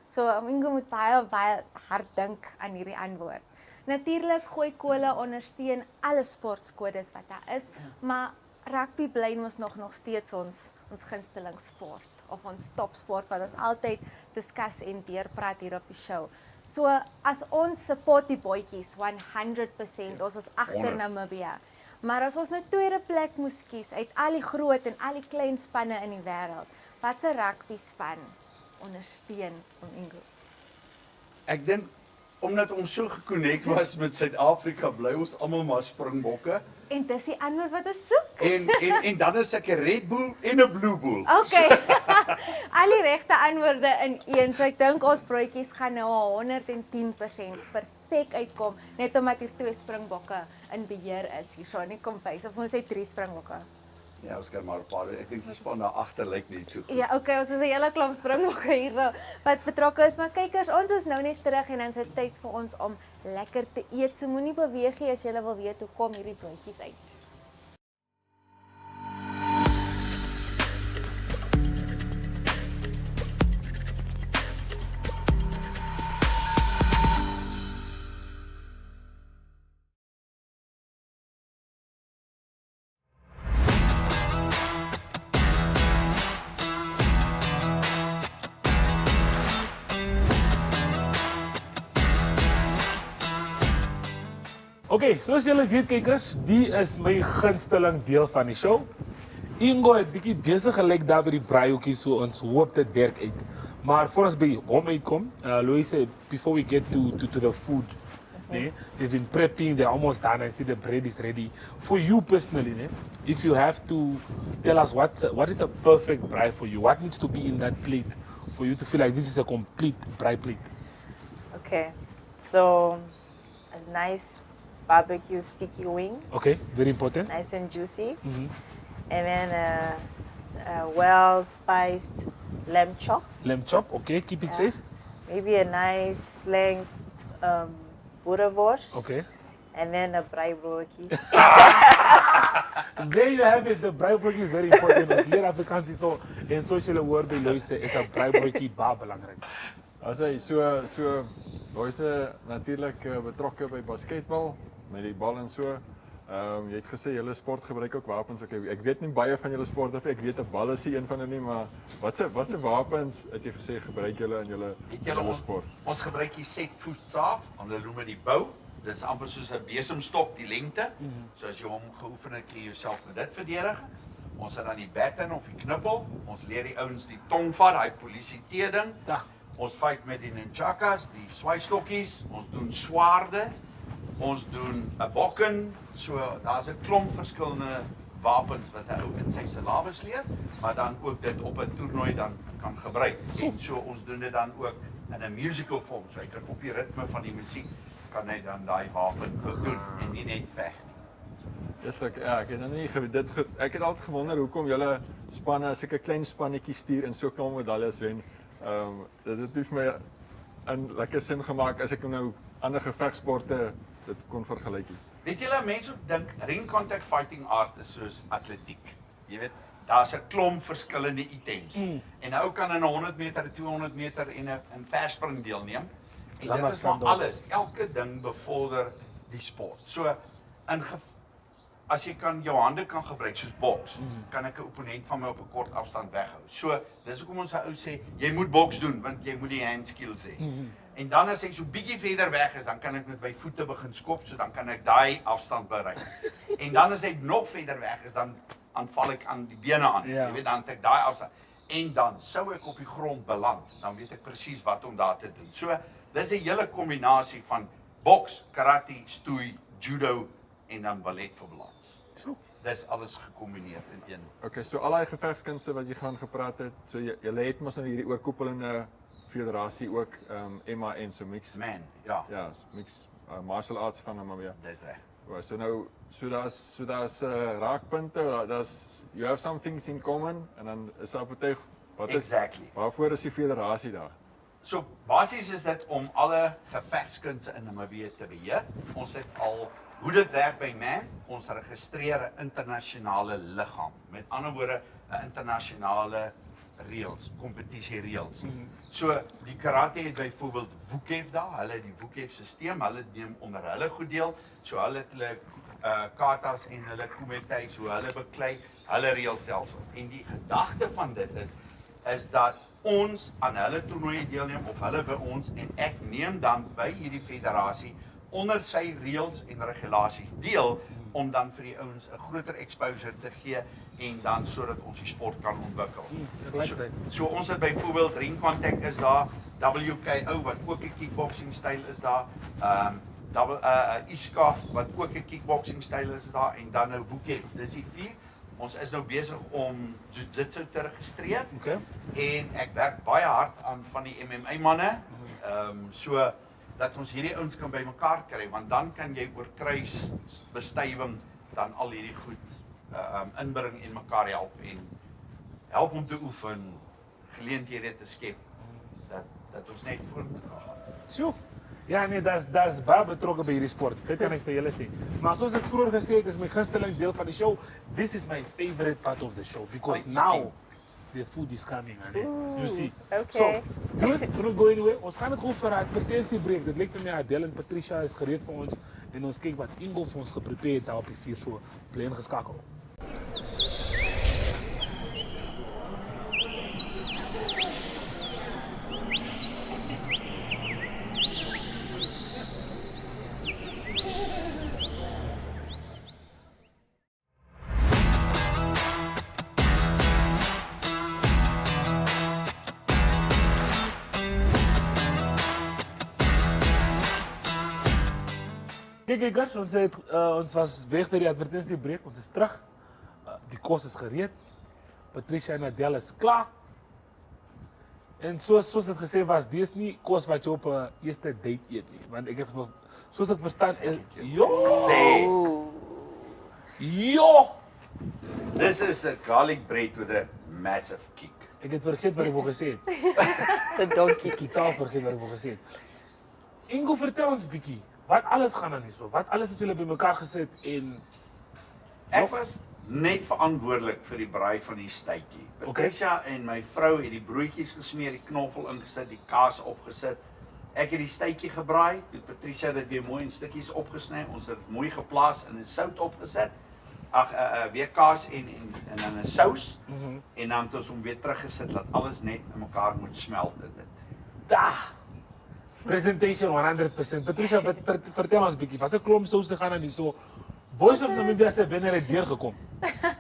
So Ingo moet baie hard dink aan hierdie antwoord. Natuurlik Gooi Kolle ondersteun alle sportskodes wat daar is, maar rugby bly mos nog steeds ons gunsteling sport of ons topsport wat ons altyd discuss en deurpraat hier op die show. So as ons support die boetjies 100%, ons is agter Namibië. Maar as ons nou tweede plek moes kies uit al die groot en al die klein spanne in die wêreld, watse rugby span ondersteun Ingo? Ek dink omdat ons so gekonnekt was met Suid-Afrika, bly ons almal maar Springbokke. En dis die antwoord wat ons soek. En dan is ek 'n Red Bull en 'n Blue Bull. Okay. Al die regte antwoorde in een. So ek dink ons broodjies gaan nou 110% perfek uitkom, net omdat hier 2 Springbokke in beheer is hierso in die kombuis. Of ons het 3 Springbokke. Ja, ons kan maar 'n paar. Ek dink die span daar agter lyk net so goed. Ja, okay, ons is 'n hele klomp Springbokke hier wat betrokke is, maar kykers, ons is nou net terug en dan is dit tyd vir ons om lekker te eet. So moenie beweeg nie as jy wil weet hoe kom hierdie broodjies uit. Okay, soos julle weet kykers, die is my gunsteling deel van die show. Ingo het bietjie besig gelyk daar by die braaihoekie, so ons hoop dit werk uit. Maar voor ons bij home uitkom, Louis, before we get to the food, they've been prepping, they're almost done. I see the bread is ready. For you personally, if you have to tell us what is a perfect braai for you, what needs to be in that plate for you to feel like this is a complete braai plate? Okay, so a nice barbecue sticky wing. Okay, very important. Nice and juicy. Mm-hmm. And then a well-spiced lamb chop. Lamb chop, okay, keep it safe. Maybe a nice length boerewors. Okay. And then a braaibroodjie. There you have it. The braaibroodjie is very important. Ons leer Afrikaans is so in sociale woorde Loise is 'n braaibroodjie baie belangrik. As hy so Loise natuurlik betrokke by basketbal met die bal en so. Jy het gesê julle sport gebruik ook wapens. Ek weet nie baie van julle sporte of ek weet 'n bal is nie een van hulle nie, maar wat se wapens het jy gesê gebruik julle in julle sport? Ons gebruik die setvoetstaaf, hulle noem dit die bou. Dit is amper soos 'n besemstok die lengte. So as jy hom geoefen het, kan jy jouself met dit verdedig. Ons het dan die baton of die knippel. Ons leer die ouens die tong vat, daai polisie tee ding. Ons fight met die nunchakas, die swaaistokkies. Ons doen swaarde. Ons doen 'n bokken. So daar's 'n klomp verskillende wapens wat 'n ou in sy syllabus leer, maar dan ook dit op 'n toernooi dan kan gebruik. En so ons doen dit dan ook in 'n musical vorm. So hy kan op die ritme van die musiek kan hy dan daai wapen ook doen en nie net veg nie. Dis ek ek het nou nie ek het altyd gewonder hoekom julle spanne as ek 'n klein spannetjie stuur en so klomp medaljes wen. Dit het vir my 'n lekker sin gemaak as ek nou ander gevegsporte dit kon vergelyk. Weet julle, mense dink ring contact fighting art is soos atletiek. Jy weet, daar's 'n klomp verskillende items. En 'n ou kan in 'n 100 meter, 200 meter en 'n verspring deelneem. En dit is maar alles. Elke ding bevorder die sport. So as jy jou hande kan gebruik soos boks, kan ek 'n opponent van my op 'n kort afstand weghou. So, dis hoekom ons ou sê jy moet boks doen want jy moet die hand skills hê. En dan as ek so bietjie verder weg is, dan kan ek met my voete begin skop, so dan kan ek daai afstand bereik. En dan as ek nog verder weg is, dan aanval ek aan die bene aan. Jy weet, dan het ek daai afstand. En dan sou ek op die grond beland, dan weet ek presies wat om daar te doen. So, dis 'n hele kombinasie van boks, karate, stoei, judo en dan ballet vir balans. So. Dis alles gekombineer in een. Okay, so al daai gevegskunste wat jy gaan gepraat het, so julle het mos nou hierdie oorkoepelende federasie ook MAN so mix. Man, ja. Ja, mix martial arts van hom weer. Dis reg. So nou daar's raakpunte, you have some things in common en dan is daar baie wat is Exactly. Waarvoor is die federasie daar? So basies is dit om alle gevegskunste in Namibië te beheer. Ons het al hoe dit werk by MAN, ons registreer 'n internasionale liggaam. Met ander woorde 'n internasionale reëls, kompetisie reëls. So die karate het byvoorbeeld WUKEF daar, hulle het die WUKEF stelsel, hulle neem onder hulle goed deel. So hulle het hulle katas en hulle komitees hoe hulle beklei hulle reëlstelsel. En die gedagte van dit is dat ons aan hulle toernooie deelneem of hulle by ons en ek neem dan by hierdie federasie onder sy reëls en regulasies deel om dan vir die ouens 'n groter exposure te gee en dan sodat ons die sport kan ontwikkel. So ons het byvoorbeeld ring contact is daar, WKO wat ook 'n kickboxing styl is daar, ISKA wat ook 'n kickboxing styl is daar en dan nou WUKEF. Dis die 4. Ons is nou besig om jiu-jitsu te registreer. Okay. En ek werk baie hard aan van die MMA manne. So dat ons hierdie ouens kan bymekaar kry want dan kan jy oor kruisbestuiving dan al hierdie goed inbring en mekaar help en help om te oefen, geleenthede te skep dat ons net vorentoe kan gaan. So. Ja nee, dat's baie betrokke by hierdie sport. Dit kan ek vir julle sê. Maar soos ek vroeër gesê het, is my gunsteling deel van die show. This is my favorite part of the show because now the food is coming, you see. Okay. So, jongens, don't go anywhere. Ons gaan dit gewoon vir 'n advertensiebreek. Dit lyk vir my Adele en Patricia is gereed vir ons en ons kyk wat Ingo vir ons geprepare het daar op die 4 so bly ingeskakel. Oké, kijkers, ons was weg vir die advertentiebreek. Ons is terug. Die kos is gereed. Patricia en Adele is klaar. En soos dit gesê was, dis nie kos wat jy op 'n eerste date eet nie, want ek het soos ek verstaan is This is a garlic bread with a massive kick. Ek het vergeet wat ek wou gesê het. The donkey. Totaal vergeet wat ek wou gesê het. Ingo, vertel ons bietjie, wat alles gaan aan hierso? Wat alles het julle bymekaar gesit en Ek was net verantwoordelik vir die braai van die stytjie. Patricia en my vrou het die broodjies gesmeer, die knoffel ingesit, die kaas opgesit. Ek het die stytjie gebraai, toe Patricia dit weer mooi in stukkies opgesny. Ons het dit mooi geplaas in 'n sout opgesit. Weer kaas en dan 'n sous. En dan het ons hom weer teruggesit laat alles net in mekaar moet smelt in dit. Presentation 100%. Patricia, vertel ons bietjie, wat 'n klomp sous te gaan aan hierso. Voice of Namibia se wenner het deurgekom.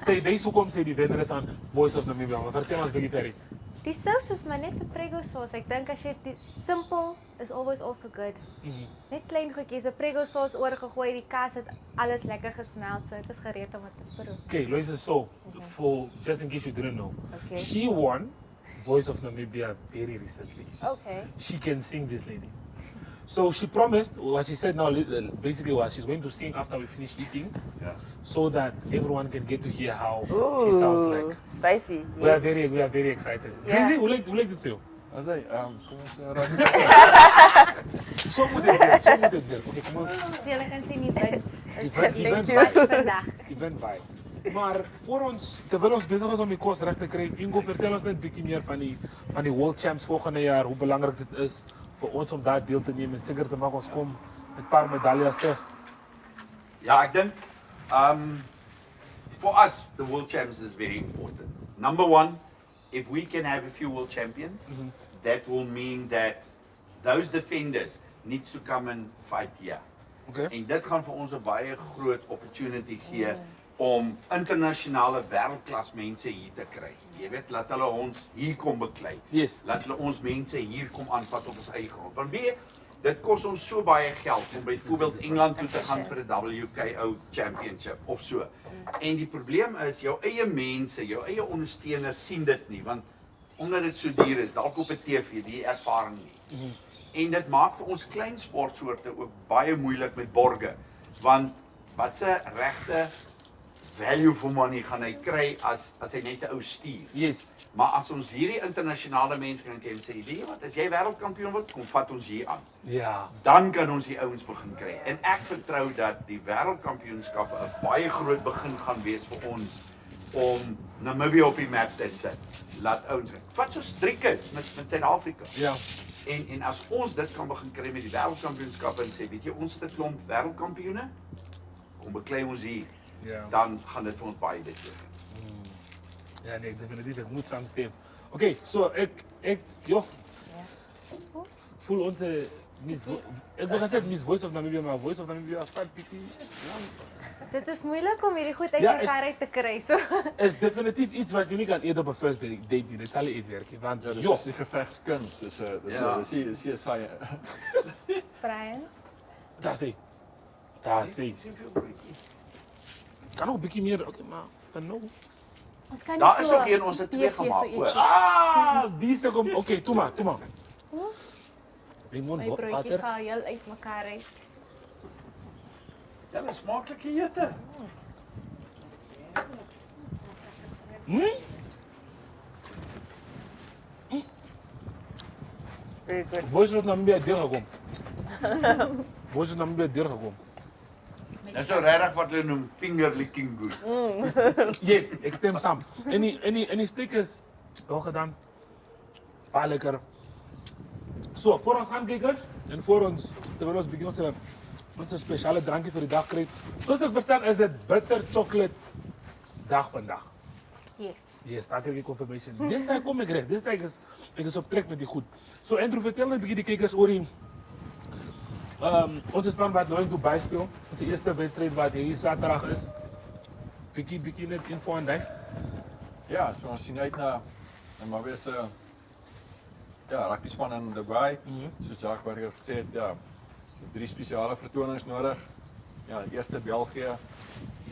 Sy weet hoekom sy die wenner is aan Voice of Namibia. Maar vertel ons bietjie, Perry. Die sous is maar net 'n prego sauce. Ek dink as jy dit simple is always also good. Net klein goedjies, 'n prego sauce oorgegooi, die kaas het alles lekker gesmelt, so dit is gereed om dit te proe. Okay, Loisa, so for just in case you didn't know, Okay. she won Voice of Namibia very recently. Okay. She can sing, this lady. So she promised, what she said now basically was she's going to sing after we finish eating, so that everyone can get to hear how she sounds like. Spicy. We are very excited. Tracy, hoe lyk dit vir jou? As hy kom ons So moet dit werk. Okay, kom ons. So julle kan sien die wind. Die Wind vandag. Die wind waai. Maar voor ons, terwyl ons besig is om die kos reg te kry, Ingo, vertel ons net 'n bietjie meer van die World Champs volgende jaar, hoe belangrik dit is vir ons om daar deel te neem en seker te maak ons kom met 'n paar medaljes terug. Ja, ek dink for us the World Champs is very important. Number one, if we can have a few world champions, that will mean that those defenders needs to come and fight here. Okay. En dit gaan vir ons 'n baie groot opportunity gee om internasionale wêreldklas mense hier te kry. Jy weet, laat hulle ons hier kom beklei. Yes. Laat hulle ons mense hier kom aanvat op ons eie grond. Want weet, dit kos ons so baie geld om byvoorbeeld Engeland toe te gaan vir 'n WKO championship of so. En die probleem is jou eie mense, jou eie ondersteuners sien dit nie, want omdat dit so duur is, dalk op 'n TV, die ervaring nie. En dit maak vir ons klein sportsoorte ook baie moeilik met borge, want wat se regte value for money gaan hy kry as hy net 'n ou stuur. Yes. Maar as ons hierdie internasionale mense kan ken, sê weet jy wat, as jy wêreldkampioen word, kom vat ons hier aan. Ja. Dan kan ons die ouens begin kry. En ek vertrou dat die wêreldkampioenskappe 'n baie groot begin gaan wees vir ons om Namibia op die map te sit. Laat ouens vat so Striekers met Suid-Afrika. Ja. En as ons dit kan begin kry met die wêreldkampioenskappe en sê, weet jy, ons het 'n klomp wêreldkampioene, kom beklei ons hier. Ja. Dan gaan dit vir ons baie beteken. Ja, nee, definitief, het moet saamstem. Okay, so ek voel onze ek wil gesê Miss Voice of Namibia, maar Voice of Namibia vat bietjie lang. Dit is moeilik om hierdie goed uit Ja, mekaar uit te kry, so. Is definitief iets wat jy nie kan eet op 'n first date nie. Dit sal nie uitwerk nie, want Ja, dis die gevegskuns. Dis 'n saai. Brian. Daar sê. Kan nog 'n bietjie meer, okay, maar van nou. Ons kan nie Daar is so nog een, ons het twee TV gemaak, so hoor. eet nie. Die se kom. Okay, toe maar. My broodjie val heel uit mekaar uit. Ja, dis smaklike ete. Very good. Voice of Namibia deurgekom. Voice of Namibia deurgekom. Dis so regtig wat hulle noem finger licking good. Yes, ek stem saam. En die steek is wel gedaan. Baie lekker. So, voor ons aankijkers en voor ons, terwyl ons begin ons spesiale drankie vir die dag kry. Soos ek verstaan is dit bitter chocolate dag vandag. Yes, daar krijg ik confirmation. Dit tijd kom ik recht. Dit tijd is op trek met die goed. So Andrew, vertel net bietjie die kijkers oor die onze span wat nooit Dubai speel. Onze eerste wedstrijd wat hier zaterdag is. Bietjie net info aan die. Ja, so ons sien uit na maar weer se rugby span in Dubai. Soos Jacques Burger gesê het, so 3 spesiale vertonings nodig. ja, eerste België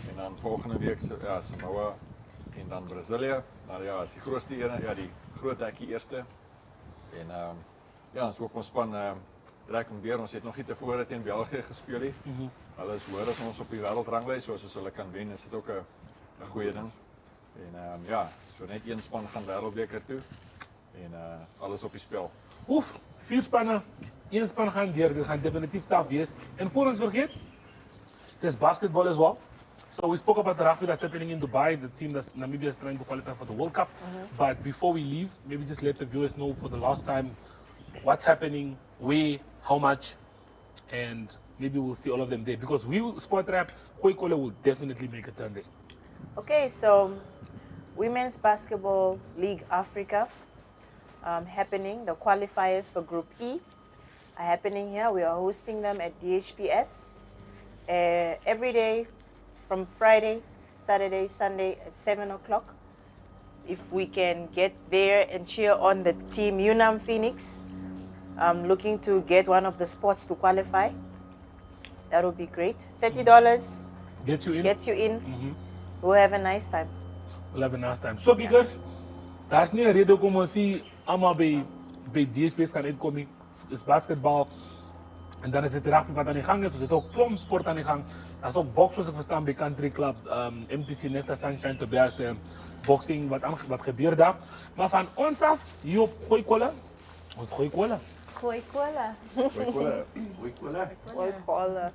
en dan volgende week ja, Samoa en dan Brazilië. Maar ja, is die grootste ene, ja, die groot hekkie eerste. En ja, ons ook ons span trek om deur. Ons het nog nie tevore teen België gespeel nie. Hulle is hoër as ons op die wêreldranglys, soos ons hulle kan wen, is dit ook 'n goeie ding. En ja, so net een span gaan wêreldbeker toe en alles op die spel. Oef, 4 spanne, 1 span gaan deur. Dit gaan definitief taaf wees. En voor ons vergeet, there's basketball as well. So we spoke about the rugby that's happening in Dubai, the team that Namibia is trying to qualify for the World Cup. But before we leave, maybe just let the viewers know for the last time what's happening, where, how much, and maybe we'll see all of them there. Because we will, Sport Rap, Khoekole will definitely make a turn there. Okay, so Women's Basketball League Africa happening. The qualifiers for Group E are happening here. We are hosting them at DHPS every day from Friday, Saturday, Sunday at 7 o'clock. If we can get there and cheer on the team UNAM Phoenix, looking to get one of the spots to qualify, that would be great. $30 gets you in. Gets you in. We'll have a nice time. We'll have a nice time. So, because that's niet een reden om te zien allemaal bij DHP's gaan inkomen. Is basketbal. En dan is het rugby wat aan de gang is. Er zit ook plomsport aan de gang. Er is ook box, zoals ik verstaan, bij Country Club, MTC Nesta Sunshine, Tobias, boxing, wat gebeurt daar. Maar van ons af, hier op Khoekole, ons Khoekole. Khoekole. Khoekole. Khoekole. Khoekole.